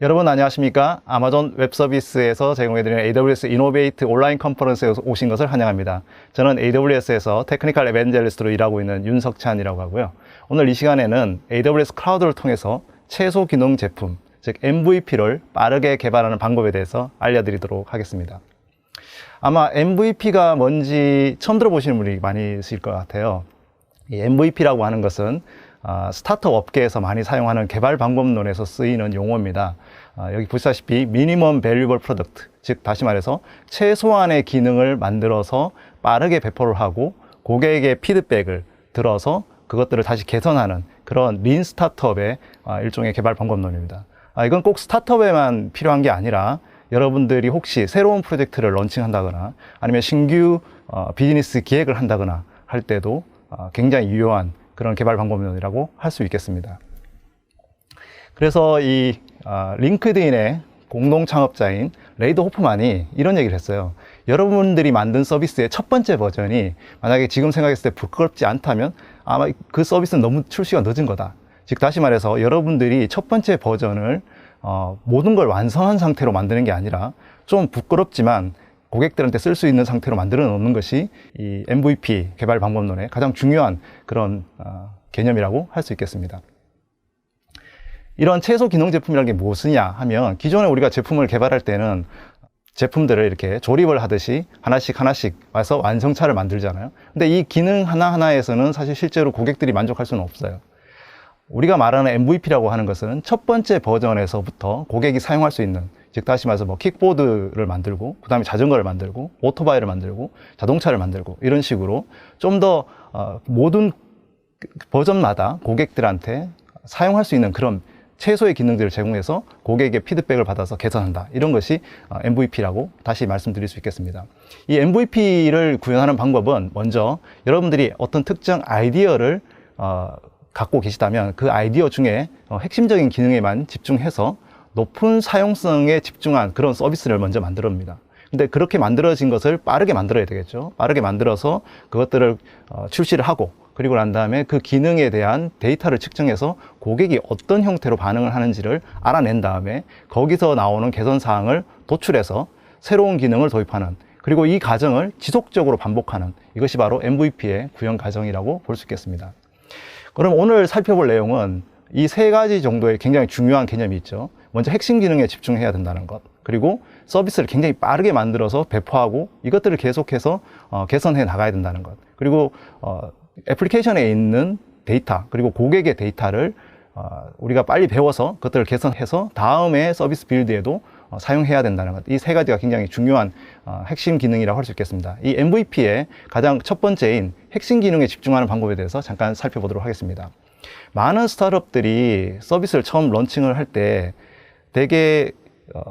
여러분 안녕하십니까? 아마존 웹서비스에서 제공해드리는 AWS 이노베이트 온라인 컨퍼런스에 오신 것을 환영합니다. 저는 AWS에서 테크니컬 에반젤리스트로 일하고 있는 윤석찬이라고 하고요. 오늘 이 시간에는 AWS 클라우드를 통해서 최소 기능 제품, 즉 MVP를 빠르게 개발하는 방법에 대해서 알려드리도록 하겠습니다. 아마 MVP가 뭔지 처음 들어보시는 분이 많이 있을 것 같아요. 이 MVP라고 하는 것은 스타트업 업계에서 많이 사용하는 개발 방법론에서 쓰이는 용어입니다. 여기 보시다시피 미니멈 밸류얼 프로덕트, 즉 다시 말해서 최소한의 기능을 만들어서 빠르게 배포를 하고 고객에게 피드백을 들어서 그것들을 다시 개선하는 그런 린 스타트업의 일종의 개발 방법론입니다. 이건 꼭 스타트업에만 필요한 게 아니라 여러분들이 혹시 새로운 프로젝트를 런칭한다거나 아니면 신규 비즈니스 기획을 한다거나 할 때도 굉장히 유효한 그런 개발 방법론이라고 할 수 있겠습니다. 그래서 이 링크드인의 공동 창업자인 레이더 호프만이 이런 얘기를 했어요. 여러분들이 만든 서비스의 첫 번째 버전이 만약에 지금 생각했을 때 부끄럽지 않다면 아마 그 서비스는 너무 출시가 늦은 거다. 즉 다시 말해서 여러분들이 첫 번째 버전을 모든 걸 완성한 상태로 만드는 게 아니라 좀 부끄럽지만 고객들한테 쓸 수 있는 상태로 만들어 놓는 것이 이 MVP 개발 방법론의 가장 중요한 그런 개념이라고 할 수 있겠습니다. 이런 최소 기능 제품이라는 게 무엇이냐 하면 기존에 우리가 제품을 개발할 때는 제품들을 이렇게 조립을 하듯이 하나씩 와서 완성차를 만들잖아요. 근데 이 기능 하나하나에서는 사실 실제로 고객들이 만족할 수는 없어요. 우리가 말하는 MVP라고 하는 것은 첫 번째 버전에서부터 고객이 사용할 수 있는, 즉 다시 말해서 뭐 킥보드를 만들고 그 다음에 자전거를 만들고 오토바이를 만들고 자동차를 만들고 이런 식으로 좀 더 모든 버전마다 고객들한테 사용할 수 있는 그런 최소의 기능들을 제공해서 고객의 피드백을 받아서 개선한다. 이런 것이 MVP라고 다시 말씀드릴 수 있겠습니다. 이 MVP를 구현하는 방법은 먼저 여러분들이 어떤 특정 아이디어를 갖고 계시다면 그 아이디어 중에 핵심적인 기능에만 집중해서 높은 사용성에 집중한 그런 서비스를 먼저 만들어냅니다. 근데 그렇게 만들어진 것을 빠르게 만들어야 되겠죠. 빠르게 만들어서 그것들을 출시를 하고 그리고 난 다음에 그 기능에 대한 데이터를 측정해서 고객이 어떤 형태로 반응을 하는지를 알아낸 다음에 거기서 나오는 개선 사항을 도출해서 새로운 기능을 도입하는, 그리고 이 과정을 지속적으로 반복하는, 이것이 바로 MVP의 구현 과정이라고 볼 수 있겠습니다. 그럼 오늘 살펴볼 내용은 이 세 가지 정도의 굉장히 중요한 개념이 있죠. 먼저 핵심 기능에 집중해야 된다는 것, 그리고 서비스를 굉장히 빠르게 만들어서 배포하고 이것들을 계속해서 개선해 나가야 된다는 것, 그리고 애플리케이션에 있는 데이터, 그리고 고객의 데이터를 우리가 빨리 배워서 그것들을 개선해서 다음에 서비스 빌드에도 사용해야 된다는 것. 이 세 가지가 굉장히 중요한 핵심 기능이라고 할 수 있겠습니다. 이 MVP의 가장 첫 번째인 핵심 기능에 집중하는 방법에 대해서 잠깐 살펴보도록 하겠습니다. 많은 스타트업들이 서비스를 처음 런칭을 할 때 되게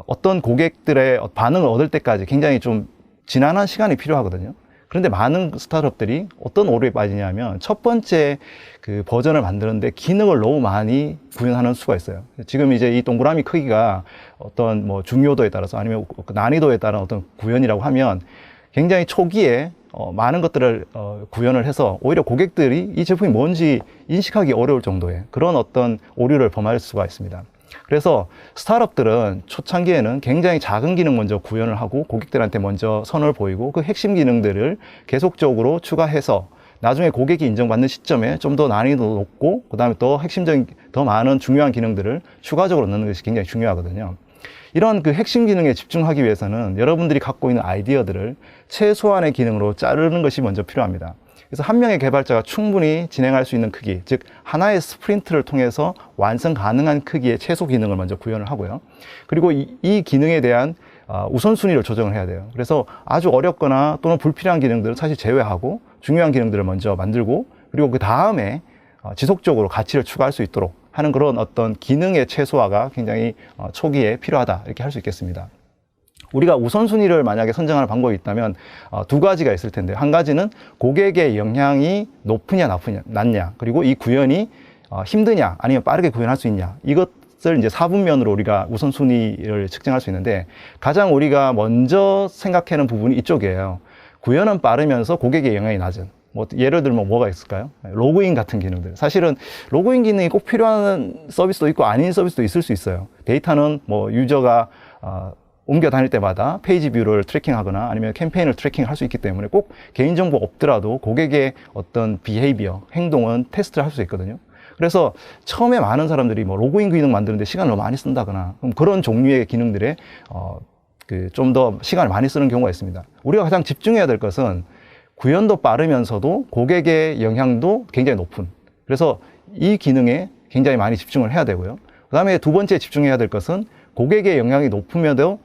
어떤 고객들의 반응을 얻을 때까지 굉장히 좀 지난한 시간이 필요하거든요. 그런데 많은 스타트업들이 어떤 오류에 빠지냐면 첫 번째 그 버전을 만드는데 기능을 너무 많이 구현하는 수가 있어요. 지금 이제 이 동그라미 크기가 어떤 뭐 중요도에 따라서 아니면 난이도에 따른 어떤 구현이라고 하면 굉장히 초기에 많은 것들을 구현을 해서 오히려 고객들이 이 제품이 뭔지 인식하기 어려울 정도의 그런 어떤 오류를 범할 수가 있습니다. 그래서 스타트업들은 초창기에는 굉장히 작은 기능 먼저 구현을 하고 고객들한테 먼저 선을 보이고 그 핵심 기능들을 계속적으로 추가해서 나중에 고객이 인정받는 시점에 좀 더 난이도 높고 그 다음에 더 핵심적인 더 많은 중요한 기능들을 추가적으로 넣는 것이 굉장히 중요하거든요. 이런 그 핵심 기능에 집중하기 위해서는 여러분들이 갖고 있는 아이디어들을 최소한의 기능으로 자르는 것이 먼저 필요합니다. 그래서 한 명의 개발자가 충분히 진행할 수 있는 크기, 즉 하나의 스프린트를 통해서 완성 가능한 크기의 최소 기능을 먼저 구현을 하고요. 그리고 이 기능에 대한 우선순위를 조정을 해야 돼요. 그래서 아주 어렵거나 또는 불필요한 기능들을 사실 제외하고 중요한 기능들을 먼저 만들고 그리고 그 다음에 지속적으로 가치를 추가할 수 있도록 하는 그런 어떤 기능의 최소화가 굉장히 초기에 필요하다, 이렇게 할 수 있겠습니다. 우리가 우선순위를 만약에 선정하는 방법이 있다면 두 가지가 있을 텐데, 한 가지는 고객의 영향이 높으냐 낮냐, 그리고 이 구현이 힘드냐 아니면 빠르게 구현할 수 있냐, 이것을 이제 사분면으로 우리가 우선순위를 측정할 수 있는데 가장 우리가 먼저 생각하는 부분이 이쪽이에요. 구현은 빠르면서 고객의 영향이 낮은, 뭐 예를 들면 뭐가 있을까요? 로그인 같은 기능들. 사실은 로그인 기능이 꼭 필요한 서비스도 있고 아닌 서비스도 있을 수 있어요. 데이터는 뭐 유저가 옮겨 다닐 때마다 페이지 뷰를 트래킹하거나 아니면 캠페인을 트래킹할 수 있기 때문에 꼭 개인정보 없더라도 고객의 어떤 비헤이비어, 행동은 테스트를 할 수 있거든요. 그래서 처음에 많은 사람들이 뭐 로그인 기능 만드는데 시간을 너무 많이 쓴다거나 그런 종류의 기능들에 좀 더 시간을 많이 쓰는 경우가 있습니다. 우리가 가장 집중해야 될 것은 구현도 빠르면서도 고객의 영향도 굉장히 높은, 그래서 이 기능에 굉장히 많이 집중을 해야 되고요. 그 다음에 두 번째 집중해야 될 것은 고객의 영향이 높으면도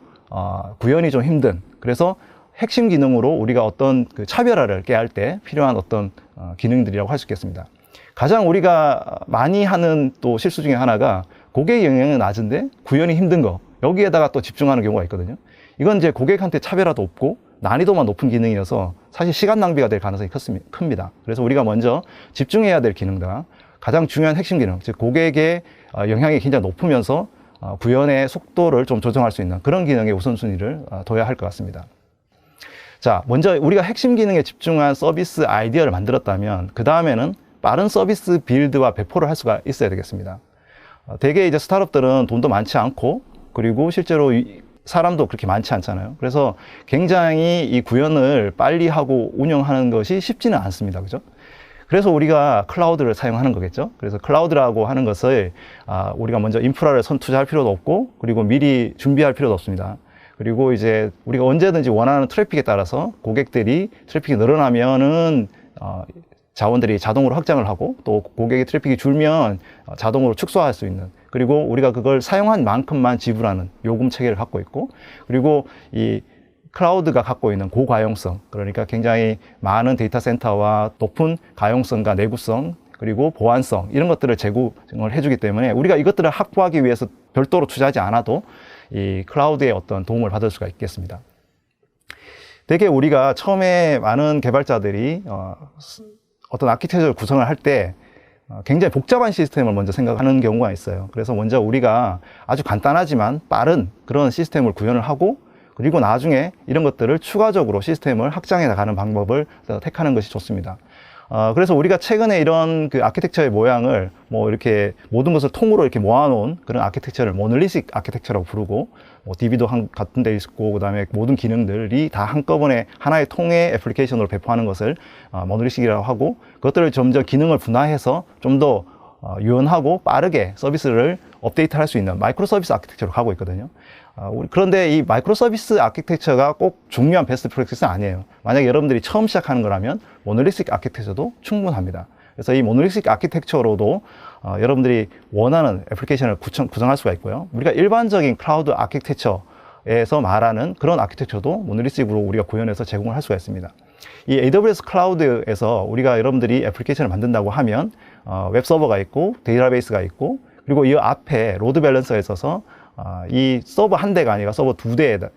구현이 좀 힘든, 그래서 핵심 기능으로 우리가 어떤 차별화를 깨할 때 필요한 어떤 기능들이라고 할 수 있겠습니다. 가장 우리가 많이 하는 또 실수 중에 하나가 고객의 영향은 낮은데 구현이 힘든 거, 여기에다가 또 집중하는 경우가 있거든요. 이건 이제 고객한테 차별화도 없고 난이도만 높은 기능이어서 사실 시간 낭비가 될 가능성이 큽니다. 그래서 우리가 먼저 집중해야 될 기능과 가장 중요한 핵심 기능, 즉 고객의 영향이 굉장히 높으면서 구현의 속도를 좀 조정할 수 있는 그런 기능에 우선순위를 둬야 할 것 같습니다. 자, 먼저 우리가 핵심 기능에 집중한 서비스 아이디어를 만들었다면 그 다음에는 빠른 서비스 빌드와 배포를 할 수가 있어야 되겠습니다. 대개 이제 스타트업들은 돈도 많지 않고 그리고 실제로 사람도 그렇게 많지 않잖아요. 그래서 굉장히 이 구현을 빨리 하고 운영하는 것이 쉽지는 않습니다. 그죠? 그래서 우리가 클라우드를 사용하는 거겠죠. 그래서 클라우드라고 하는 것을 우리가 먼저 인프라를 투자할 필요도 없고 그리고 미리 준비할 필요도 없습니다. 그리고 이제 우리가 언제든지 원하는 트래픽에 따라서 고객들이 트래픽이 늘어나면은 자원들이 자동으로 확장을 하고 또 고객의 트래픽이 줄면 자동으로 축소할 수 있는, 그리고 우리가 그걸 사용한 만큼만 지불하는 요금 체계를 갖고 있고, 그리고 이 클라우드가 갖고 있는 고가용성, 그러니까 굉장히 많은 데이터 센터와 높은 가용성과 내구성 그리고 보안성 이런 것들을 제공을 해주기 때문에 우리가 이것들을 확보하기 위해서 별도로 투자하지 않아도 이 클라우드의 어떤 도움을 받을 수가 있겠습니다. 되게 우리가 처음에 많은 개발자들이 어떤 아키텍처를 구성을 할 때 굉장히 복잡한 시스템을 먼저 생각하는 경우가 있어요. 그래서 먼저 우리가 아주 간단하지만 빠른 그런 시스템을 구현을 하고 그리고 나중에 이런 것들을 추가적으로 시스템을 확장해 나가는 방법을 택하는 것이 좋습니다. 그래서 우리가 최근에 이런 아키텍처의 모양을 뭐 이렇게 모든 것을 통으로 이렇게 모아놓은 그런 아키텍처를 모놀리식 아키텍처라고 부르고, 뭐 DB도 같은 데 있고, 그 다음에 모든 기능들이 다 한꺼번에 하나의 통의 애플리케이션으로 배포하는 것을 모놀리식이라고 하고, 그것들을 점점 기능을 분화해서 좀 더 유연하고 빠르게 서비스를 업데이트할 수 있는 마이크로 서비스 아키텍처로 가고 있거든요. 그런데 이 마이크로 서비스 아키텍처가 꼭 중요한 베스트 프랙티스는 아니에요. 만약에 여러분들이 처음 시작하는 거라면 모놀리틱 아키텍처도 충분합니다. 그래서 이 모놀리틱 아키텍처로도 여러분들이 원하는 애플리케이션을 구성할 수가 있고요. 우리가 일반적인 클라우드 아키텍처에서 말하는 그런 아키텍처도 모놀리틱으로 우리가 구현해서 제공을 할 수가 있습니다. 이 AWS 클라우드에서 우리가 여러분들이 애플리케이션을 만든다고 하면 웹 서버가 있고 데이터베이스가 있고, 그리고 이 앞에 로드 밸런서에 있어서 이 서버 한 대가 아니라 서버 두 대를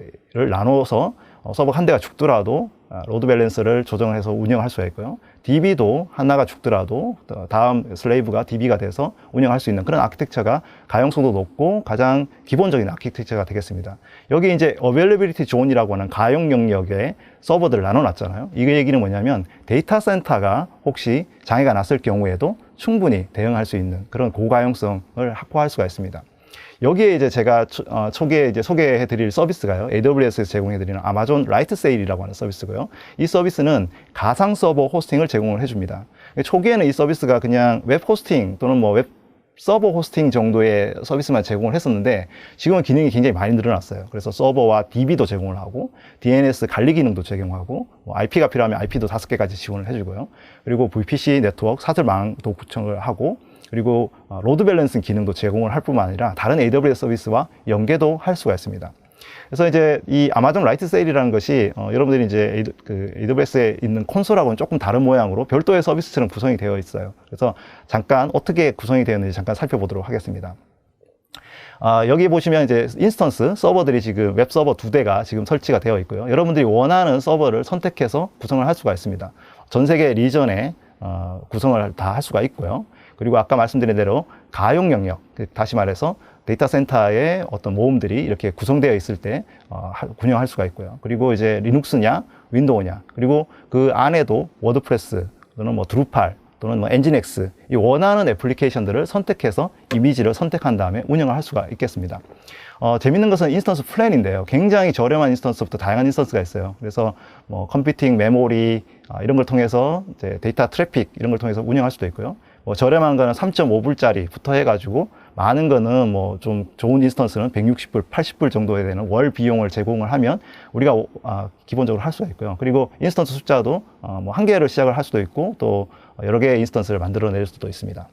나눠서 서버 한 대가 죽더라도 로드 밸런스를 조정을 해서 운영할 수가 있고요. DB도 하나가 죽더라도 다음 슬레이브가 DB가 돼서 운영할 수 있는 그런 아키텍처가 가용성도 높고 가장 기본적인 아키텍처가 되겠습니다. 여기 이제 어베일러빌리티 존이라고 하는 가용 영역에 서버들을 나눠놨잖아요. 이 얘기는 뭐냐면 데이터 센터가 혹시 장애가 났을 경우에도 충분히 대응할 수 있는 그런 고가용성을 확보할 수가 있습니다. 여기에 이제 제가 초기에 이제 소개해 드릴 서비스가요, AWS에서 제공해 드리는 아마존 라이트 세일이라고 하는 서비스고요. 이 서비스는 가상 서버 호스팅을 제공을 해 줍니다. 초기에는 이 서비스가 그냥 웹 호스팅 또는 뭐 웹 서버 호스팅 정도의 서비스만 제공을 했었는데 지금은 기능이 굉장히 많이 늘어났어요. 그래서 서버와 DB도 제공을 하고 DNS 관리 기능도 제공하고 IP가 필요하면 IP도 5개까지 지원을 해주고요. 그리고 VPC 네트워크 사설망도 구축을 하고, 그리고 로드 밸런싱 기능도 제공을 할 뿐만 아니라 다른 AWS 서비스와 연계도 할 수가 있습니다. 그래서 이제 이 아마존 라이트 세일이라는 것이 여러분들이 이제 AWS에 있는 콘솔하고는 조금 다른 모양으로 별도의 서비스처럼 구성이 되어 있어요. 그래서 잠깐 어떻게 구성이 되어 있는지 잠깐 살펴보도록 하겠습니다. 여기 보시면 이제 인스턴스 서버들이 지금 웹 서버 2대가 지금 설치가 되어 있고요. 여러분들이 원하는 서버를 선택해서 구성을 할 수가 있습니다. 전 세계 리전에 구성을 다 할 수가 있고요. 그리고 아까 말씀드린 대로 가용 영역, 다시 말해서 데이터 센터의 어떤 모음들이 이렇게 구성되어 있을 때 운영할 수가 있고요. 그리고 이제 리눅스냐 윈도우냐, 그리고 그 안에도 워드프레스 또는 뭐 드루팔 또는 뭐 엔진엑스, 이 원하는 애플리케이션들을 선택해서 이미지를 선택한 다음에 운영을 할 수가 있겠습니다. 재밌는 것은 인스턴스 플랜인데요. 굉장히 저렴한 인스턴스부터 다양한 인스턴스가 있어요. 그래서 뭐 컴퓨팅, 메모리 이런 걸 통해서 이제 데이터 트래픽 이런 걸 통해서 운영할 수도 있고요. 뭐 저렴한 거는 3.5불짜리부터 해가지고 많은 거는 뭐 좀 좋은 인스턴스는 160불, 80불 정도에 되는 월 비용을 제공을 하면 우리가 기본적으로 할 수가 있고요. 그리고 인스턴스 숫자도 뭐 한 개를 시작을 할 수도 있고 또 여러 개의 인스턴스를 만들어낼 수도 있습니다.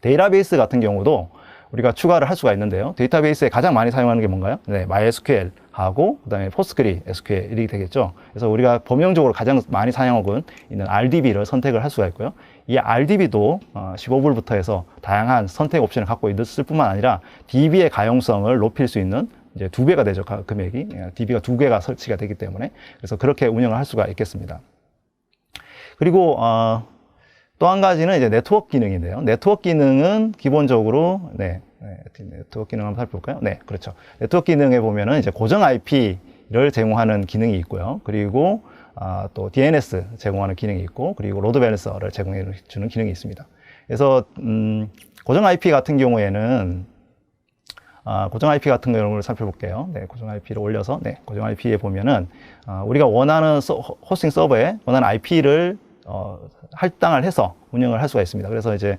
데이터베이스 같은 경우도 우리가 추가를 할 수가 있는데요. 데이터베이스에 가장 많이 사용하는 게 뭔가요? 네, MySQL 하고 그다음에 포스트그리 SQL이 되겠죠. 그래서 우리가 범용적으로 가장 많이 사용하고 있는 RDB를 선택을 할 수가 있고요. 이 RDB도 15불부터 해서 다양한 선택 옵션을 갖고 있을 뿐만 아니라 DB의 가용성을 높일 수 있는 이제 2배가 되죠. 금액이. DB가 2개가 설치가 되기 때문에. 그래서 그렇게 운영을 할 수가 있겠습니다. 그리고 또 한 가지는 이제 네트워크 기능인데요. 네트워크 기능은 기본적으로, 네트워크 기능 한번 살펴볼까요? 네, 그렇죠. 네트워크 기능에 보면은 이제 고정 IP를 제공하는 기능이 있고요. 그리고 또 DNS 제공하는 기능이 있고, 그리고 로드 밸런서를 제공해 주는 기능이 있습니다. 그래서, 고정 IP 같은 경우에는, 고정 IP 같은 경우를 살펴볼게요. 네, 고정 IP를 올려서, 네, 고정 IP에 보면은, 우리가 원하는 호스팅 서버에 원하는 IP를 할당을 해서 운영을 할 수가 있습니다. 그래서 이제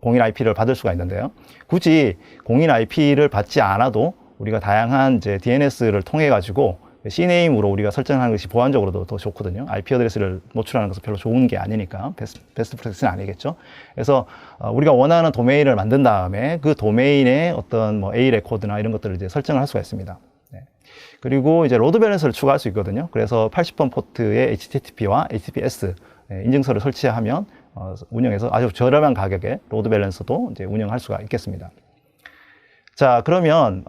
공인 IP를 받을 수가 있는데요. 굳이 공인 IP를 받지 않아도 우리가 다양한 이제 DNS를 통해 가지고 CNAM으로 우리가 설정하는 것이 보안적으로도 더 좋거든요. IP 어드레스를 노출하는 것은 별로 좋은 게 아니니까 베스트 프랙티스는 아니겠죠. 그래서 우리가 원하는 도메인을 만든 다음에 그 도메인의 어떤 뭐 A 레코드나 이런 것들을 이제 설정을 할 수가 있습니다. 네. 그리고 이제 로드 밸런스를 추가할 수 있거든요. 그래서 80번 포트의 HTTP와 HTTPS 인증서를 설치하면 운영해서 아주 저렴한 가격에 로드 밸런스도 이제 운영할 수가 있겠습니다. 자, 그러면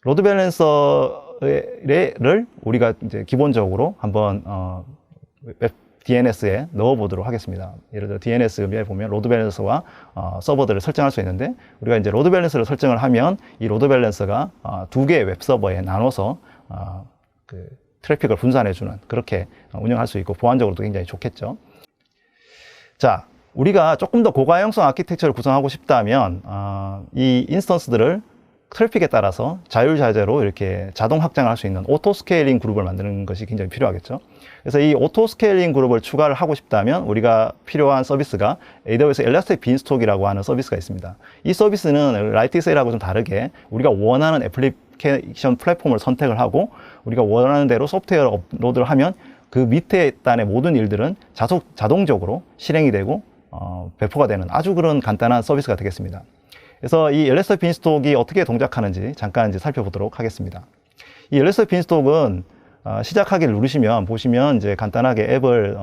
로드 밸런서를 우리가 이제 기본적으로 한번 웹 DNS에 넣어 보도록 하겠습니다. 예를 들어 DNS에 보면 로드 밸런서와 서버들을 설정할 수 있는데, 우리가 이제 로드 밸런서를 설정을 하면 이 로드 밸런서가 2개의 웹 서버에 나눠서 트래픽을 분산해주는, 그렇게 운영할 수 있고 보안적으로도 굉장히 좋겠죠. 자, 우리가 조금 더 고가용성 아키텍처를 구성하고 싶다면 이 인스턴스들을 트래픽에 따라서 자유자재로 이렇게 자동 확장을 할 수 있는 오토 스케일링 그룹을 만드는 것이 굉장히 필요하겠죠. 그래서 이 오토 스케일링 그룹을 추가를 하고 싶다면 우리가 필요한 서비스가 AWS 엘라스틱 빈스톡이라고 하는 서비스가 있습니다. 이 서비스는 라이트셀하고 좀 다르게 우리가 원하는 애플리케이션 플랫폼을 선택을 하고 우리가 원하는 대로 소프트웨어를 업로드를 하면 그 밑에 단의 모든 일들은 자동적으로 실행이 되고 배포가 되는 아주 그런 간단한 서비스가 되겠습니다. 그래서 이 엘라스틱 빈스톡이 어떻게 동작하는지 잠깐 이제 살펴보도록 하겠습니다. 이 엘라스틱 빈스톡은 시작하기를 누르시면 보시면 이제 간단하게 앱을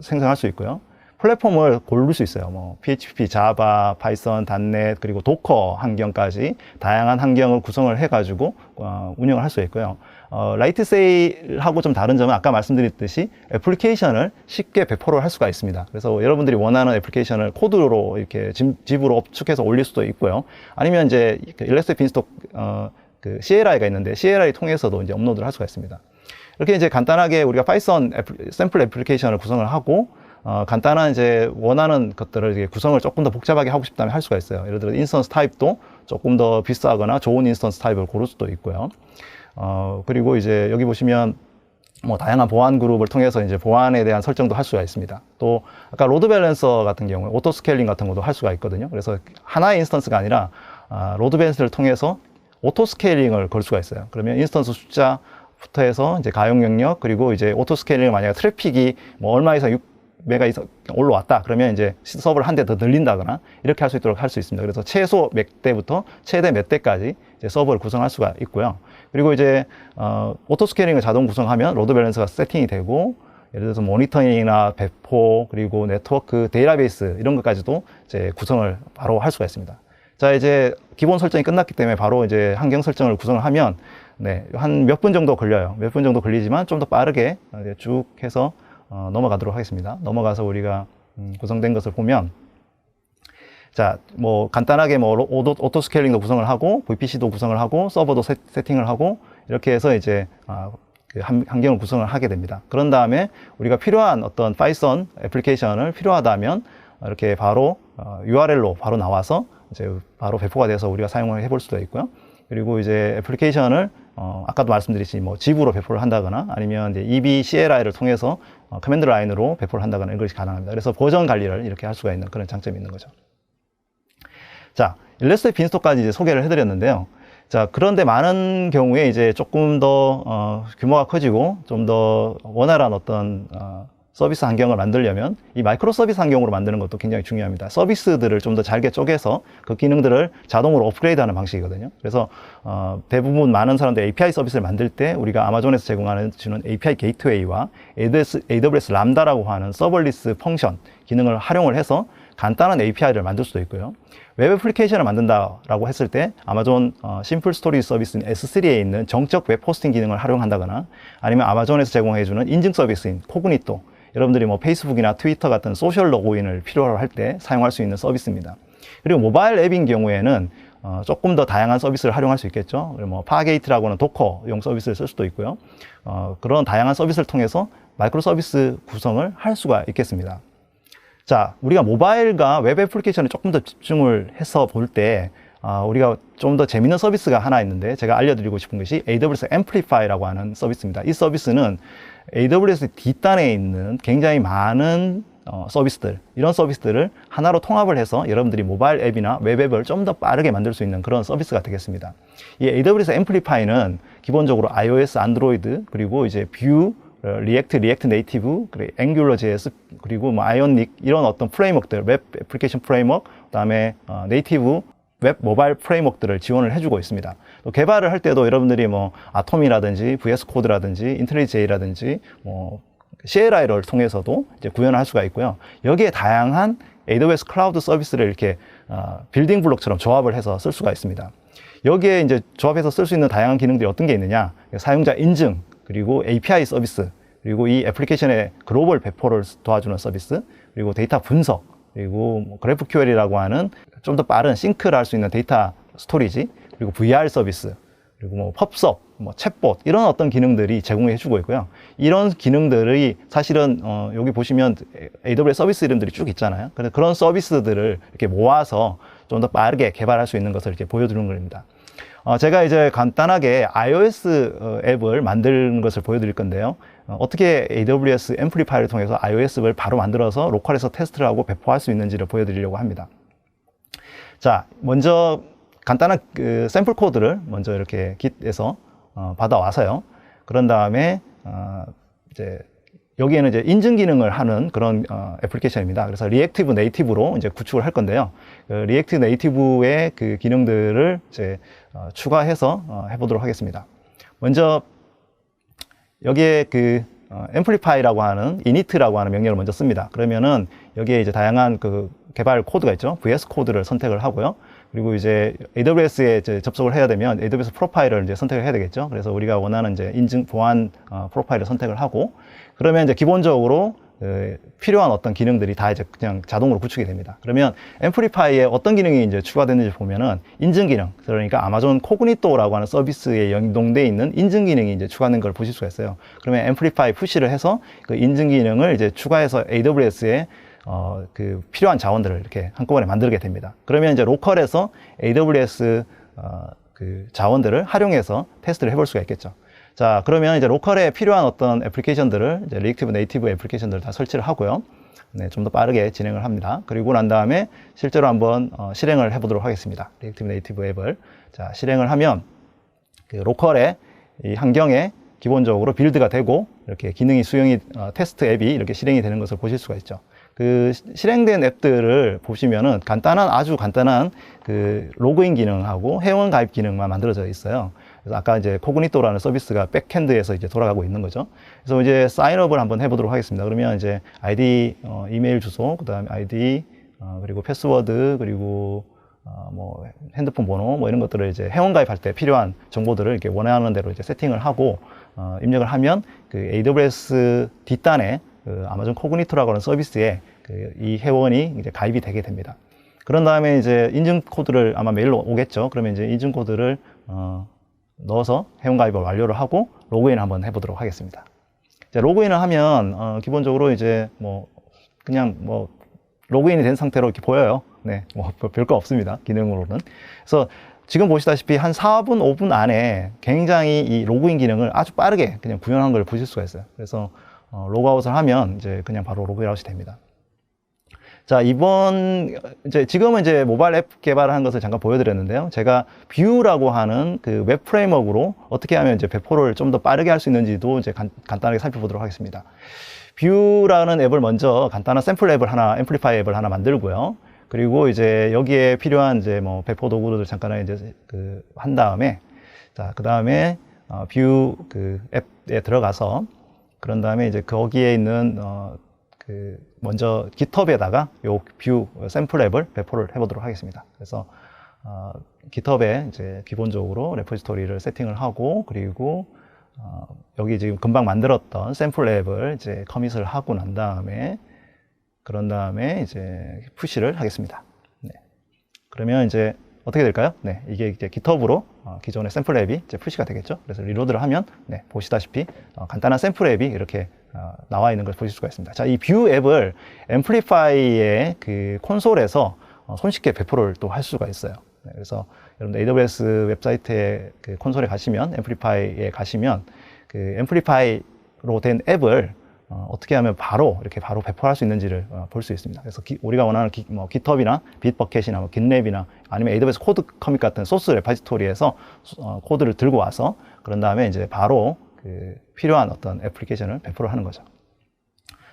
생성할 수 있고요. 플랫폼을 고를 수 있어요. 뭐 PHP, 자바, 파이썬, 닷넷, 그리고 도커 환경까지 다양한 환경을 구성을 해가지고 운영을 할 수 있고요. 라이트세일하고 좀 다른 점은 아까 말씀드렸듯이 애플리케이션을 쉽게 배포를 할 수가 있습니다. 그래서 여러분들이 원하는 애플리케이션을 코드로 이렇게 집으로 압축해서 올릴 수도 있고요. 아니면 이제 엘라스틱 빈스톡 그 CLI가 있는데 CLI 통해서도 이제 업로드를 할 수가 있습니다. 이렇게 이제 간단하게 우리가 파이썬 샘플 애플리케이션을 구성을 하고 간단한 이제 원하는 것들을 이제 구성을 조금 더 복잡하게 하고 싶다면 할 수가 있어요. 예를 들어 인스턴스 타입도 조금 더 비싸거나 좋은 인스턴스 타입을 고를 수도 있고요. 그리고 이제 여기 보시면 뭐 다양한 보안 그룹을 통해서 이제 보안에 대한 설정도 할 수가 있습니다. 또 아까 로드 밸런서 같은 경우에 오토 스케일링 같은 것도 할 수가 있거든요. 그래서 하나의 인스턴스가 아니라 로드 밸런서를 통해서 오토 스케일링을 걸 수가 있어요. 그러면 인스턴스 숫자부터 해서 이제 가용 영역, 그리고 이제 오토 스케일링 만약에 트래픽이 뭐 얼마 이상 6메가 이상 올라왔다 그러면 이제 서버를 한 대 더 늘린다거나 이렇게 할 수 있도록 할 수 있습니다. 그래서 최소 몇 대부터 최대 몇 대까지 이제 서버를 구성할 수가 있고요. 그리고 이제 오토 스케일링을 자동 구성하면 로드 밸런스가 세팅이 되고, 예를 들어서 모니터링이나 배포, 그리고 네트워크, 데이터베이스 이런 것까지도 이제 구성을 바로 할 수가 있습니다. 자, 이제 기본 설정이 끝났기 때문에 바로 이제 환경 설정을 구성을 하면 한 몇 분 정도 걸려요. 몇 분 정도 걸리지만 좀 더 빠르게 쭉 해서 넘어가도록 하겠습니다. 넘어가서 우리가 구성된 것을 보면, 자, 뭐 간단하게 뭐 오토 스케일링도 구성을 하고 VPC도 구성을 하고 서버도 세팅을 하고 이렇게 해서 이제 그 환경을 구성을 하게 됩니다. 그런 다음에 우리가 필요한 어떤 파이썬 애플리케이션을 필요하다면 이렇게 바로 URL로 바로 나와서 이제 바로 배포가 돼서 우리가 사용을 해볼 수도 있고요. 그리고 이제 애플리케이션을 아까도 말씀드렸듯이 뭐 zip으로 배포를 한다거나 아니면 이제 EB CLI를 통해서 커맨드 라인으로 배포를 한다거나 이런 것이 가능합니다. 그래서 버전 관리를 이렇게 할 수가 있는 그런 장점이 있는 거죠. 자, 일러스트 빈스톡까지 이제 소개를 해드렸는데요. 자, 그런데 많은 경우에 이제 조금 더 규모가 커지고 좀 더 원활한 어떤 서비스 환경을 만들려면 이 마이크로 서비스 환경으로 만드는 것도 굉장히 중요합니다. 서비스들을 좀 더 잘게 쪼개서 그 기능들을 자동으로 업그레이드하는 방식이거든요. 그래서 대부분 많은 사람들 API 서비스를 만들 때 우리가 아마존에서 주는 API 게이트웨이와 AWS 람다라고 하는 서버리스 펑션 기능을 활용을 해서 간단한 API를 만들 수도 있고요. 웹 애플리케이션을 만든다라고 했을 때 아마존 심플 스토리지 서비스인 S3에 있는 정적 웹 호스팅 기능을 활용한다거나 아니면 아마존에서 제공해주는 인증 서비스인 코그니토, 여러분들이 뭐 페이스북이나 트위터 같은 소셜 로그인을 필요로 할 때 사용할 수 있는 서비스입니다. 그리고 모바일 앱인 경우에는 조금 더 다양한 서비스를 활용할 수 있겠죠. 뭐 파게이트라고 하는 도커용 서비스를 쓸 수도 있고요. 그런 다양한 서비스를 통해서 마이크로 서비스 구성을 할 수가 있겠습니다. 자, 우리가 모바일과 웹 애플리케이션에 조금 더 집중을 해서 볼 때 우리가 좀 더 재밌는 서비스가 하나 있는데 제가 알려드리고 싶은 것이 AWS Amplify라고 하는 서비스입니다. 이 서비스는 AWS 뒷단에 있는 굉장히 많은 서비스들, 이런 서비스들을 하나로 통합을 해서 여러분들이 모바일 앱이나 웹 앱을 좀 더 빠르게 만들 수 있는 그런 서비스가 되겠습니다. 이 AWS Amplify는 기본적으로 iOS, 안드로이드, 그리고 이제 뷰, 리액트 네이티브, 그리고 앵귤러 JS, 그리고 뭐 아이오닉 이런 어떤 프레임워크들, 웹 애플리케이션 프레임워크, 그다음에 네이티브 웹 모바일 프레임워크들을 지원을 해주고 있습니다. 또 개발을 할 때도 여러분들이 뭐 아톰이라든지 VS 코드라든지 인텔리제이라든지 뭐 CLI를 통해서도 이제 구현을 할 수가 있고요. 여기에 다양한 AWS 클라우드 서비스를 이렇게 빌딩 블록처럼 조합을 해서 쓸 수가 있습니다. 여기에 이제 조합해서 쓸 수 있는 다양한 기능들이 어떤 게 있느냐? 사용자 인증, 그리고 API 서비스, 그리고 이 애플리케이션의 글로벌 배포를 도와주는 서비스, 그리고 데이터 분석, 그리고 뭐 GraphQL이라고 하는 좀 더 빠른 싱크를 할 수 있는 데이터 스토리지, 그리고 VR 서비스, 그리고 뭐 펍섭, 뭐 챗봇 이런 어떤 기능들이 제공해 주고 있고요. 이런 기능들이 사실은 여기 보시면 AWS 서비스 이름들이 쭉 있잖아요. 그래서 그런 서비스들을 이렇게 모아서 좀 더 빠르게 개발할 수 있는 것을 이렇게 보여드리는 겁니다. 제가 이제 간단하게 iOS 앱을 만드는 것을 보여드릴 건데요. 어떻게 AWS 앰플리파이를 통해서 iOS 앱을 바로 만들어서 로컬에서 테스트를 하고 배포할 수 있는지를 보여드리려고 합니다. 자, 먼저 간단한 그 샘플 코드를 먼저 이렇게 Git에서 받아와서요. 그런 다음에 이제 여기에는 이제 인증 기능을 하는 그런 애플리케이션입니다. 그래서 리액티브 네이티브로 이제 구축을 할 건데요. 그 리액티브 네이티브의 그 기능들을 이제 추가해서 해보도록 하겠습니다. 먼저 여기에 그 앰플리파이라고 하는 init라고 하는 명령을 먼저 씁니다. 그러면은 여기에 이제 다양한 그 개발 코드가 있죠. VS 코드를 선택을 하고요. 그리고 이제 AWS에 이제 접속을 해야 되면 AWS 프로파일을 이제 선택을 해야 되겠죠. 그래서 우리가 원하는 이제 인증 보안 프로파일을 선택을 하고, 그러면 이제 기본적으로 필요한 어떤 기능들이 다 이제 그냥 자동으로 구축이 됩니다. 그러면 앰플리파이에 어떤 기능이 이제 추가됐는지 보면은 인증 기능, 그러니까 아마존 코그니토라고 하는 서비스에 연동되어 있는 인증 기능이 이제 추가된 걸 보실 수가 있어요. 그러면 앰플리파이 푸시를 해서 그 인증 기능을 이제 추가해서 AWS에 그 필요한 자원들을 이렇게 한꺼번에 만들게 됩니다. 그러면 이제 로컬에서 AWS 그 자원들을 활용해서 테스트를 해볼 수가 있겠죠. 자, 그러면 이제 로컬에 필요한 어떤 애플리케이션들을 이제 리액티브 네이티브 애플리케이션들을 다 설치를 하고요. 네, 좀 더 빠르게 진행을 합니다. 그리고 난 다음에 실제로 한번 실행을 해보도록 하겠습니다. 리액티브 네이티브 앱을 자 실행을 하면 그 로컬의 이 환경에 기본적으로 빌드가 되고 이렇게 기능이 수용이 테스트 앱이 이렇게 실행이 되는 것을 보실 수가 있죠. 그 실행된 앱들을 보시면은 아주 간단한 그 로그인 기능하고 회원 가입 기능만 만들어져 있어요. 그래서 아까 이제 코그니토라는 서비스가 백핸드에서 이제 돌아가고 있는 거죠. 그래서 이제 사인업을 한번 해보도록 하겠습니다. 그러면 이제 아이디, 이메일 주소, 그 다음에 아이디, 그리고 패스워드, 그리고 뭐 핸드폰 번호, 뭐 이런 것들을 이제 회원 가입할 때 필요한 정보들을 이렇게 원하는 대로 이제 세팅을 하고 입력을 하면 그 AWS 뒷단에 그 아마존 코그니토라고 하는 서비스에 그 이 회원이 이제 가입이 되게 됩니다. 그런 다음에 이제 인증 코드를 아마 메일로 오겠죠. 그러면 이제 인증 코드를 넣어서 회원가입을 완료를 하고 로그인 한번 해보도록 하겠습니다. 자, 로그인을 하면 기본적으로 이제 뭐 그냥 뭐 로그인이 된 상태로 이렇게 보여요. 네, 뭐 별거 없습니다. 기능으로는. 그래서 지금 보시다시피 한 4분, 5분 안에 굉장히 이 로그인 기능을 아주 빠르게 그냥 구현한 걸 보실 수가 있어요. 그래서 로그아웃을 하면 이제 그냥 바로 로그아웃이 됩니다. 자, 지금은 이제 모바일 앱 개발을 한 것을 잠깐 보여드렸는데요. 제가 뷰라고 하는 그 웹 프레임워크로 어떻게 하면 이제 배포를 좀 더 빠르게 할 수 있는지도 이제 간단하게 살펴보도록 하겠습니다. 뷰라는 앱을 먼저 간단한 샘플 앱을 하나, 앰플리파이 앱을 하나 만들고요. 그리고 이제 여기에 필요한 이제 뭐 배포 도구들을 잠깐 이제 한 다음에, 자, 그 다음에 뷰 그 앱에 들어가서, 그런 다음에 이제 거기에 있는 먼저 GitHub에다가 요 뷰 샘플 앱을 배포를 해보도록 하겠습니다. 그래서 GitHub에 이제 기본적으로 레포지토리를 세팅을 하고, 그리고 여기 지금 금방 만들었던 샘플 앱을 이제 커밋을 하고 난 다음에, 그런 다음에 이제 푸시를 하겠습니다. 네. 그러면 이제 어떻게 될까요? 네, 이게 이제 GitHub으로 기존의 샘플 앱이 이제 푸시가 되겠죠. 그래서 리로드를 하면, 네, 보시다시피 간단한 샘플 앱이 이렇게 나와 있는 걸 보실 수가 있습니다. 자, 이 뷰 앱을 앰플리파이의 그 콘솔에서 손쉽게 배포를 또 할 수가 있어요. 네, 그래서 여러분들 AWS 웹사이트에 그 콘솔에 가시면, 앰플리파이에 가시면 그 앰플리파이로 된 앱을 어떻게 하면 이렇게 바로 배포할 수 있는지를 볼 수 있습니다. 그래서 우리가 원하는 GitHub이나 빗버켓이나 뭐 GitLab이나 아니면 AWS 코드 커밋 같은 소스 레파지토리에서 코드를 들고 와서, 그런 다음에 이제 바로 그 필요한 어떤 애플리케이션을 배포를 하는 거죠.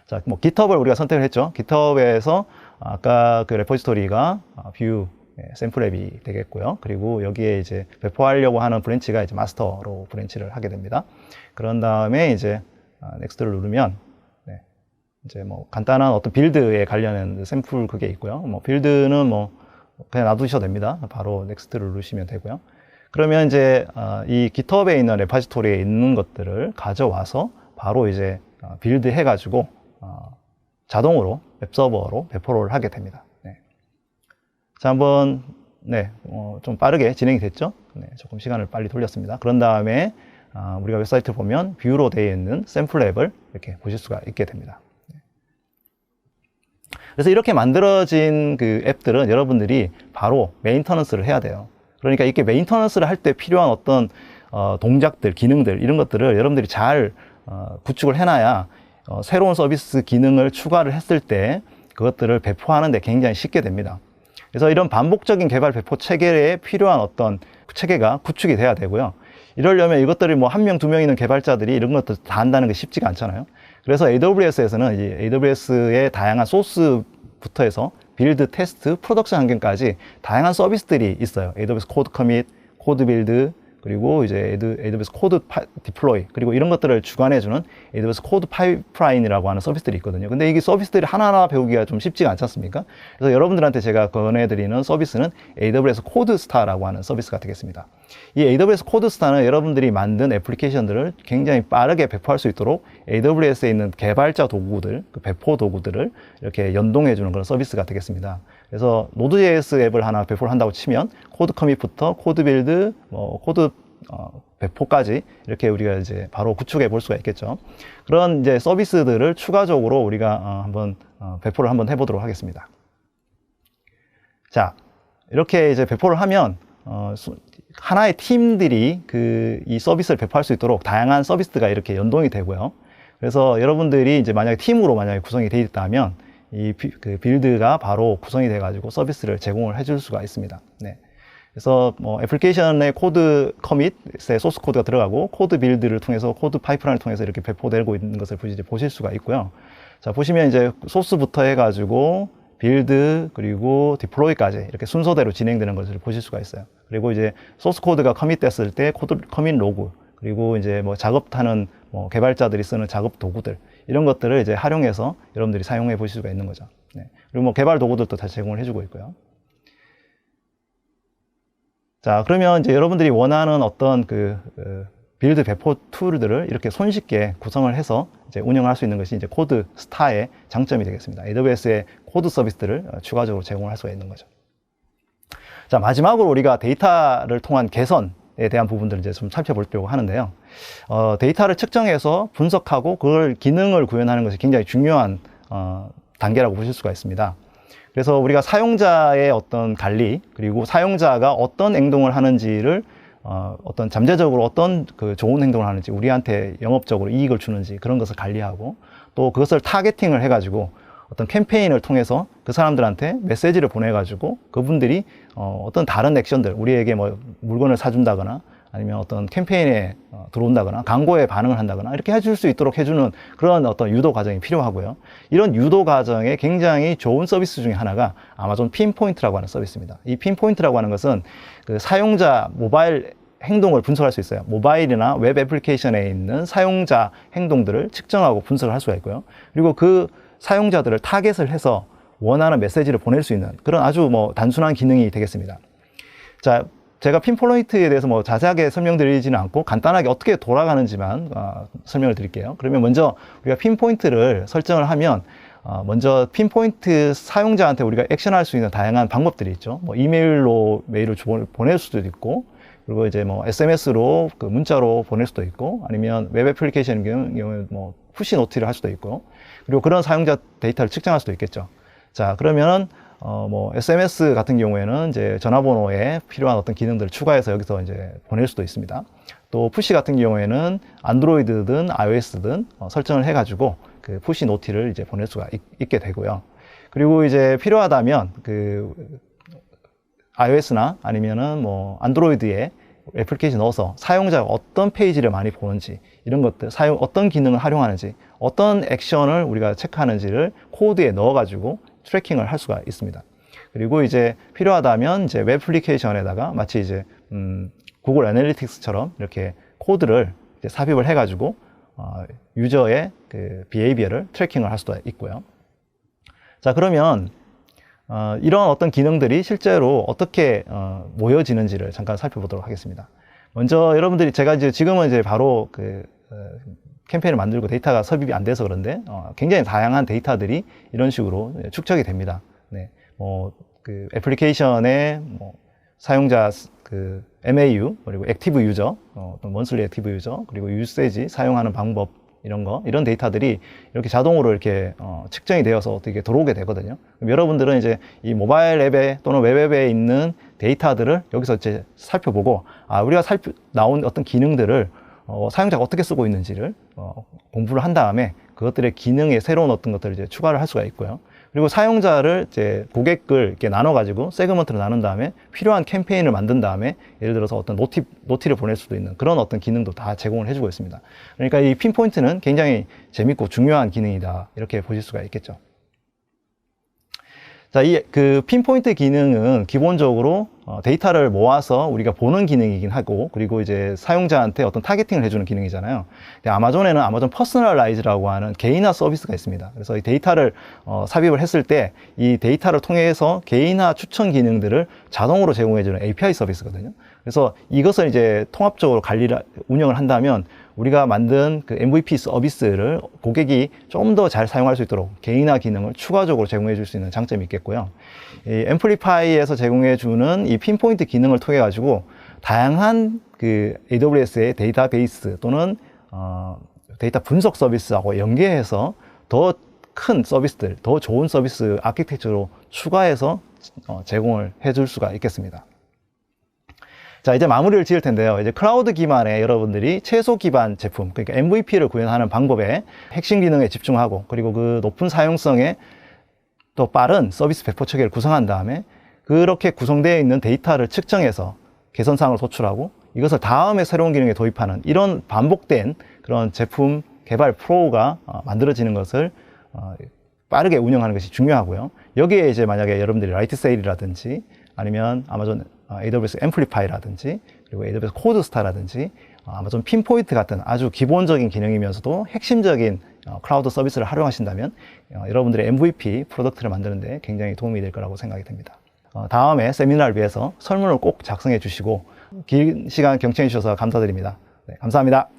자, 뭐 GitHub을 우리가 선택을 했죠. GitHub에서 아까 그 레포지토리가 뷰 샘플 앱이 되겠고요. 그리고 여기에 이제 배포하려고 하는 브랜치가 이제 마스터로 브랜치를 하게 됩니다. 그런 다음에 이제 넥스트를 누르면, 네, 이제 뭐 간단한 어떤 빌드에 관련된 샘플 그게 있고요. 뭐 빌드는 뭐 그냥 놔두셔도 됩니다. 바로 넥스트를 누르시면 되고요. 그러면 이제 이 GitHub에 있는 레파지토리에 있는 것들을 가져와서 바로 이제 빌드 해가지고 자동으로 웹서버로 배포를 하게 됩니다. 네. 자, 한번 네, 좀 빠르게 진행이 됐죠. 네, 조금 시간을 빨리 돌렸습니다. 그런 다음에 우리가 웹사이트 보면 뷰로 되어 있는 샘플 앱을 이렇게 보실 수가 있게 됩니다. 그래서 이렇게 만들어진 그 앱들은 여러분들이 바로 메인터넌스를 해야 돼요. 그러니까 이렇게 메인터넌스를 할 때 필요한 어떤 동작들, 기능들, 이런 것들을 여러분들이 잘 구축을 해놔야 새로운 서비스 기능을 추가를 했을 때 그것들을 배포하는 데 굉장히 쉽게 됩니다. 그래서 이런 반복적인 개발 배포 체계에 필요한 어떤 체계가 구축이 돼야 되고요. 이러려면 이것들이 뭐 한 명, 두 명 있는 개발자들이 이런 것들 다 한다는 게 쉽지가 않잖아요. 그래서 AWS에서는 이 AWS의 다양한 소스부터 해서 빌드, 테스트, 프로덕션 환경까지 다양한 서비스들이 있어요. AWS 코드 커밋, 코드 빌드, 그리고 이제 AWS 코드 디플로이, 그리고 이런 것들을 주관해주는 AWS 코드 파이프라인이라고 하는 서비스들이 있거든요. 근데 이게 서비스들이 하나하나 배우기가 좀 쉽지가 않지 않습니까? 그래서 여러분들한테 제가 권해드리는 서비스는 AWS 코드스타라고 하는 서비스가 되겠습니다. 이 AWS 코드스타는 여러분들이 만든 애플리케이션들을 굉장히 빠르게 배포할 수 있도록 AWS에 있는 개발자 도구들, 그 배포 도구들을 이렇게 연동해주는 그런 서비스가 되겠습니다. 그래서 Node.js 앱을 하나 배포를 한다고 치면 코드 커밋부터 코드 빌드, 코드 배포까지 이렇게 우리가 이제 바로 구축해 볼 수가 있겠죠. 그런 이제 서비스들을 추가적으로 우리가 한번 배포를 한번 해보도록 하겠습니다. 자, 이렇게 이제 배포를 하면 하나의 팀들이 이 서비스를 배포할 수 있도록 다양한 서비스가 이렇게 연동이 되고요. 그래서 여러분들이 이제 만약에 팀으로 구성이 되어 있다면 그 빌드가 바로 구성이 돼 가지고 서비스를 제공을 해줄 수가 있습니다. 네. 그래서 뭐 애플리케이션의 코드 커밋에 소스 코드가 들어가고 코드 빌드를 통해서 코드 파이프라인을 통해서 이렇게 배포되고 있는 것을 보실 수가 있고요. 자, 보시면 이제 소스부터 해가지고 빌드 그리고 디플로이까지 이렇게 순서대로 진행되는 것을 보실 수가 있어요. 그리고 이제 소스 코드가 커밋됐을 때 코드 커밋 로그, 그리고 이제 뭐 작업하는 개발자들이 쓰는 작업 도구들, 이런 것들을 이제 활용해서 여러분들이 사용해 보실 수가 있는 거죠. 네. 그리고 뭐 개발 도구들도 다 제공을 해주고 있고요. 자, 그러면 이제 여러분들이 원하는 어떤 빌드 배포 툴들을 이렇게 손쉽게 구성을 해서 이제 운영할 수 있는 것이 이제 코드 스타의 장점이 되겠습니다. AWS의 코드 서비스들을 추가적으로 제공을 할 수가 있는 거죠. 자, 마지막으로 우리가 데이터를 통한 개선, 대한 부분들을 이제 좀 살펴보려고 하는데요. 데이터를 측정해서 분석하고 그걸 기능을 구현하는 것이 굉장히 중요한 단계라고 보실 수가 있습니다. 그래서 우리가 사용자의 어떤 관리, 그리고 사용자가 어떤 행동을 하는지를 어떤 잠재적으로 어떤 그 좋은 행동을 하는지, 우리한테 영업적으로 이익을 주는지 그런 것을 관리하고, 또 그것을 타겟팅을 해가지고 어떤 캠페인을 통해서 그 사람들한테 메시지를 보내가지고 그분들이 어떤 다른 액션들, 우리에게 뭐 물건을 사준다거나 아니면 어떤 캠페인에 들어온다거나 광고에 반응을 한다거나 이렇게 해줄 수 있도록 해주는 그런 어떤 유도 과정이 필요하고요. 이런 유도 과정에 굉장히 좋은 서비스 중에 하나가 아마존 핀포인트라고 하는 서비스입니다. 이 핀포인트라고 하는 것은 그 사용자 모바일 행동을 분석할 수 있어요. 모바일이나 웹 애플리케이션에 있는 사용자 행동들을 측정하고 분석을 할 수가 있고요. 그리고 그 사용자들을 타겟을 해서 원하는 메시지를 보낼 수 있는 그런 아주 뭐 단순한 기능이 되겠습니다. 자, 제가 핀포인트에 대해서 뭐 자세하게 설명드리지는 않고 간단하게 어떻게 돌아가는지만 설명을 드릴게요. 그러면 먼저 우리가 핀포인트를 설정을 하면 먼저 핀포인트 사용자한테 우리가 액션할 수 있는 다양한 방법들이 있죠. 뭐 이메일로 메일을 보낼 수도 있고, 그리고 이제 뭐 SMS로 그 문자로 보낼 수도 있고, 아니면 웹 애플리케이션 경우에 뭐 푸시 노티를 할 수도 있고, 그리고 그런 사용자 데이터를 측정할 수도 있겠죠. 자, 그러면 뭐 SMS 같은 경우에는 이제 전화번호에 필요한 어떤 기능들을 추가해서 여기서 이제 보낼 수도 있습니다. 또 푸시 같은 경우에는 안드로이드든 iOS든 설정을 해가지고 그 푸시 노티를 이제 보낼 수가 있게 되고요. 그리고 이제 필요하다면 그 iOS나 아니면은 뭐 안드로이드에 애플리케이션 넣어서 사용자가 어떤 페이지를 많이 보는지, 이런 것들, 어떤 기능을 활용하는지, 어떤 액션을 우리가 체크하는지를 코드에 넣어가지고 트래킹을 할 수가 있습니다. 그리고 이제 필요하다면 이제 웹 애플리케이션에다가 마치 이제 구글 애널리틱스처럼 이렇게 코드를 이제 삽입을 해가지고 유저의 그 비헤이비어를 트래킹을 할 수도 있고요. 자, 그러면 이런 어떤 기능들이 실제로 어떻게 모여지는지를 잠깐 살펴보도록 하겠습니다. 먼저 여러분들이 제가 이제 지금은 이제 바로 그 캠페인을 만들고 데이터가 섭입이 안 돼서 그런데 굉장히 다양한 데이터들이 이런 식으로 축적이 됩니다. 네, 그 애플리케이션의 사용자 그 MAU, 그리고 액티브 유저, 먼슬리 액티브 유저, 그리고 유세지 사용하는 방법, 이런 데이터들이 이렇게 자동으로 이렇게 측정이 되어서 어떻게 들어오게 되거든요. 그럼 여러분들은 이제 이 모바일 앱에 또는 웹앱에 있는 데이터들을 여기서 이제 살펴보고, 우리가 나온 어떤 기능들을 사용자가 어떻게 쓰고 있는지를 공부를 한 다음에 그것들의 기능에 새로운 어떤 것들을 이제 추가를 할 수가 있고요. 그리고 사용자를 이제 고객을 이렇게 나눠가지고 세그먼트로 나눈 다음에 필요한 캠페인을 만든 다음에 예를 들어서 어떤 노티를 보낼 수도 있는 그런 어떤 기능도 다 제공을 해주고 있습니다. 그러니까 이 핀포인트는 굉장히 재밌고 중요한 기능이다, 이렇게 보실 수가 있겠죠. 자, 그 핀포인트 기능은 기본적으로 데이터를 모아서 우리가 보는 기능이긴 하고, 그리고 이제 사용자한테 어떤 타겟팅을 해주는 기능이잖아요. 근데 아마존에는 아마존 퍼스널라이즈라고 하는 개인화 서비스가 있습니다. 그래서 이 데이터를 삽입을 했을 때 이 데이터를 통해서 개인화 추천 기능들을 자동으로 제공해주는 API 서비스거든요. 그래서 이것을 이제 통합적으로 운영을 한다면 우리가 만든 그 MVP 서비스를 고객이 좀 더 잘 사용할 수 있도록 개인화 기능을 추가적으로 제공해 줄 수 있는 장점이 있겠고요. 이 앰플리파이에서 제공해 주는 이 핀포인트 기능을 통해 가지고 다양한 그 AWS의 데이터베이스 또는 데이터 분석 서비스하고 연계해서 더 큰 서비스들, 더 좋은 서비스 아키텍처로 추가해서 제공을 해줄 수가 있겠습니다. 자, 이제 마무리를 지을 텐데요. 이제 클라우드 기반의 여러분들이 최소 기반 제품, 그러니까 MVP를 구현하는 방법에 핵심 기능에 집중하고, 그리고 그 높은 사용성에 또 빠른 서비스 배포 체계를 구성한 다음에 그렇게 구성되어 있는 데이터를 측정해서 개선사항을 도출하고 이것을 다음에 새로운 기능에 도입하는 이런 반복된 그런 제품 개발 프로가 만들어지는 것을 빠르게 운영하는 것이 중요하고요. 여기에 이제 만약에 여러분들이 라이트 세일이라든지 아니면 아마존 AWS 앰플리파이라든지 그리고 AWS 코드스타라든지 아마존 핀포인트 같은 아주 기본적인 기능이면서도 핵심적인 클라우드 서비스를 활용하신다면 여러분들의 MVP 프로덕트를 만드는 데 굉장히 도움이 될 거라고 생각이 됩니다. 다음에 세미나를 위해서 설문을 꼭 작성해 주시고 긴 시간 경청해 주셔서 감사드립니다. 네, 감사합니다.